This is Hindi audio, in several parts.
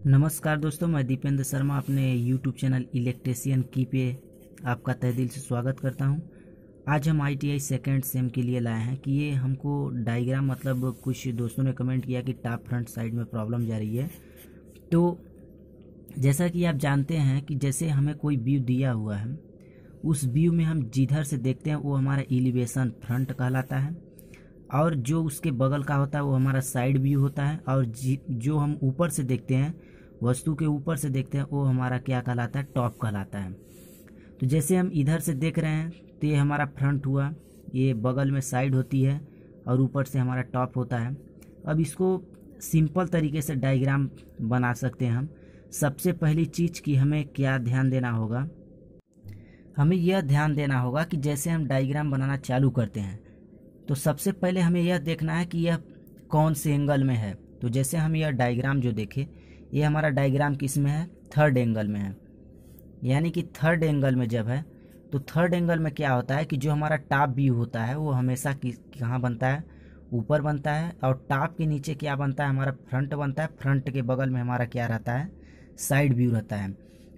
नमस्कार दोस्तों, मैं दीपेंद्र शर्मा अपने यूट्यूब चैनल इलेक्ट्रीशियन की पे आपका तहे दिल से स्वागत करता हूं। आज हम ITI सेकेंड सेम के लिए लाए हैं कि ये हमको डायग्राम कुछ दोस्तों ने कमेंट किया कि टॉप फ्रंट साइड में प्रॉब्लम जा रही है। तो जैसा कि आप जानते हैं कि जैसे हमें कोई व्यू दिया हुआ है, उस व्यू में हम जिधर से देखते हैं वो हमारा एलिवेशन फ्रंट कहलाता है, और जो उसके बगल का होता है वो हमारा साइड व्यू होता है, और जो हम ऊपर से देखते हैं, वस्तु के ऊपर से देखते हैं, वो हमारा क्या कहलाता है, टॉप कहलाता है। तो जैसे हम इधर से देख रहे हैं तो ये हमारा फ्रंट हुआ, ये बगल में साइड होती है और ऊपर से हमारा टॉप होता है। अब इसको सिंपल तरीके से डायग्राम बना सकते हैं हम। सबसे पहली चीज़ कि हमें क्या ध्यान देना होगा, हमें यह ध्यान देना होगा कि जैसे हम डायग्राम बनाना चालू करते हैं तो सबसे पहले हमें यह देखना है कि यह कौन से एंगल में है। तो जैसे हम यह डायग्राम जो देखें, ये हमारा डायग्राम किस में है, थर्ड एंगल में है। यानी कि थर्ड एंगल में जब है तो थर्ड एंगल में क्या होता है कि जो हमारा टॉप व्यू होता है वो हमेशा कहाँ बनता है, ऊपर बनता है, और टॉप के नीचे क्या बनता है, हमारा फ्रंट बनता है। फ्रंट के बगल में हमारा क्या रहता है, साइड व्यू रहता है।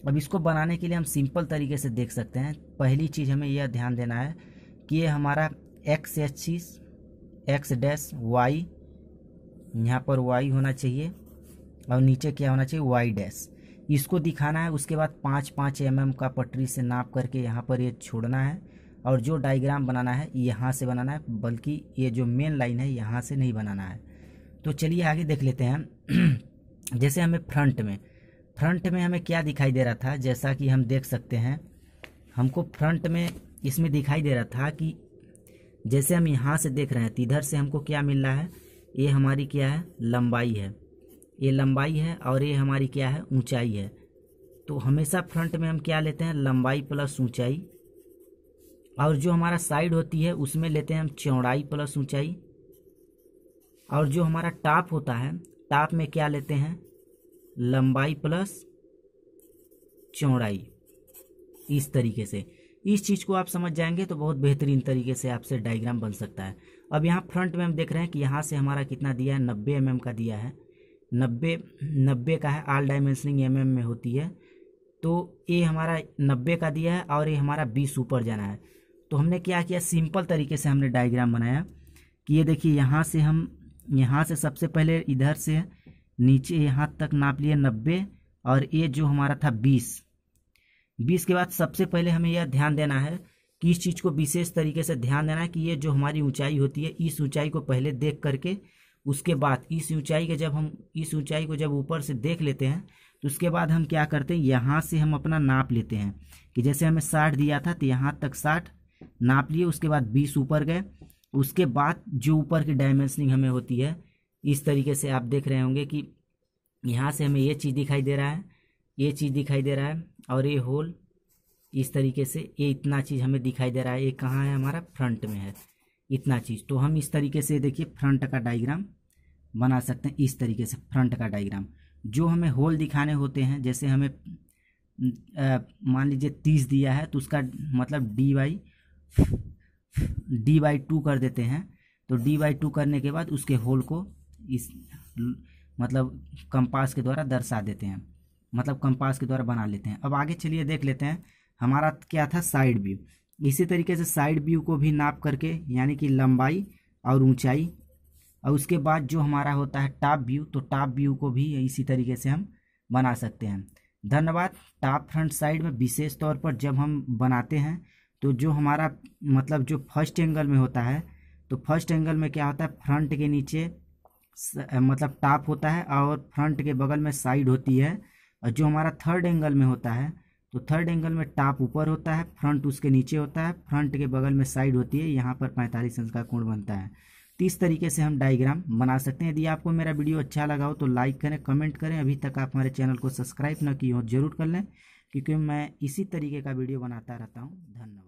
अब इसको बनाने के लिए हम सिंपल तरीके से देख सकते हैं। पहली चीज़ हमें यह ध्यान देना है कि ये हमारा x axis, x dash y, यहाँ पर वाई होना चाहिए और नीचे क्या होना चाहिए, वाई डैश। इसको दिखाना है। उसके बाद 5-5 mm का पटरी से नाप करके यहाँ पर ये छोड़ना है, और जो डायग्राम बनाना है यहाँ से बनाना है, बल्कि ये जो मेन लाइन है यहाँ से नहीं बनाना है। तो चलिए आगे देख लेते हैं। जैसे हमें फ्रंट में हमें क्या दिखाई दे रहा था, जैसा कि हम देख सकते हैं, हमको फ्रंट में इसमें दिखाई दे रहा था कि जैसे हम यहाँ से देख रहे हैं तो इधर से हमको क्या मिल रहा है, ये हमारी क्या है, लंबाई है, ये लंबाई है, और ये हमारी क्या है, ऊंचाई है। तो हमेशा फ्रंट में हम क्या लेते हैं, लंबाई प्लस ऊंचाई, और जो हमारा साइड होती है उसमें लेते हैं हम चौड़ाई प्लस ऊंचाई, और जो हमारा टॉप होता है, टॉप में क्या लेते हैं, लंबाई प्लस चौड़ाई। इस तरीके से इस चीज़ को आप समझ जाएंगे तो बहुत बेहतरीन तरीके से आपसे डायग्राम बन सकता है। अब यहाँ फ्रंट में हम देख रहे हैं कि यहाँ से हमारा कितना दिया है, 90 mm का दिया है। 90 का है, ऑल डायमेंशनिंग mm में होती है। तो ये हमारा 90 का दिया है और ये हमारा 20 ऊपर जाना है। तो हमने क्या किया, सिंपल तरीके से हमने डायग्राम बनाया कि ये देखिए, यहाँ से सबसे पहले इधर से नीचे यहाँ तक नाप लिए 90, और ये जो हमारा था 20 के बाद सबसे पहले हमें यह ध्यान देना है कि इस चीज़ को विशेष तरीके से ध्यान देना है कि ये जो हमारी ऊंचाई होती है, इस ऊंचाई को पहले देख करके उसके बाद इस ऊंचाई को जब ऊपर से देख लेते हैं तो उसके बाद हम क्या करते हैं, यहाँ से हम अपना नाप लेते हैं कि जैसे हमें 60 दिया था तो यहाँ तक 60 नाप लिए। उसके बाद 20 ऊपर गए। उसके बाद जो ऊपर की डायमेंशनिंग हमें होती है, इस तरीके से आप देख रहे होंगे कि यहाँ से हमें ये चीज़ दिखाई दे रहा है, ये चीज़ दिखाई दे रहा है, और ये होल इस तरीके से, ये इतना चीज़ हमें दिखाई दे रहा है। ये कहाँ है, हमारा फ्रंट में है, इतना चीज़। तो हम इस तरीके से देखिए फ्रंट का डायग्राम बना सकते हैं। इस तरीके से फ्रंट का डायग्राम, जो हमें होल दिखाने होते हैं, जैसे हमें मान लीजिए 30 दिया है तो उसका मतलब d/2 कर देते हैं। तो d/2 करने के बाद उसके होल को इस कंपास के द्वारा दर्शा देते हैं, कंपास के द्वारा बना लेते हैं। अब आगे चलिए देख लेते हैं, हमारा क्या था, साइड व्यू। इसी तरीके से साइड व्यू को भी नाप करके, यानी कि लंबाई और ऊंचाई, और उसके बाद जो हमारा होता है टॉप व्यू, तो टॉप व्यू को भी इसी तरीके से हम बना सकते हैं। धन्यवाद। टॉप फ्रंट साइड में विशेष तौर पर जब हम बनाते हैं तो जो हमारा जो फर्स्ट एंगल में होता है, तो फर्स्ट एंगल में क्या होता है, फ्रंट के नीचे टॉप होता है और फ्रंट के बगल में साइड होती है। और जो हमारा थर्ड एंगल में होता है, तो थर्ड एंगल में टॉप ऊपर होता है, फ्रंट उसके नीचे होता है, फ्रंट के बगल में साइड होती है, यहाँ पर 45 अंश का कोण बनता है। तो इस तरीके से हम डायग्राम बना सकते हैं। यदि आपको मेरा वीडियो अच्छा लगा हो तो लाइक करें, कमेंट करें। अभी तक आप हमारे चैनल को सब्सक्राइब न किए हो जरूर कर लें, क्योंकि मैं इसी तरीके का वीडियो बनाता रहता हूँ। धन्यवाद।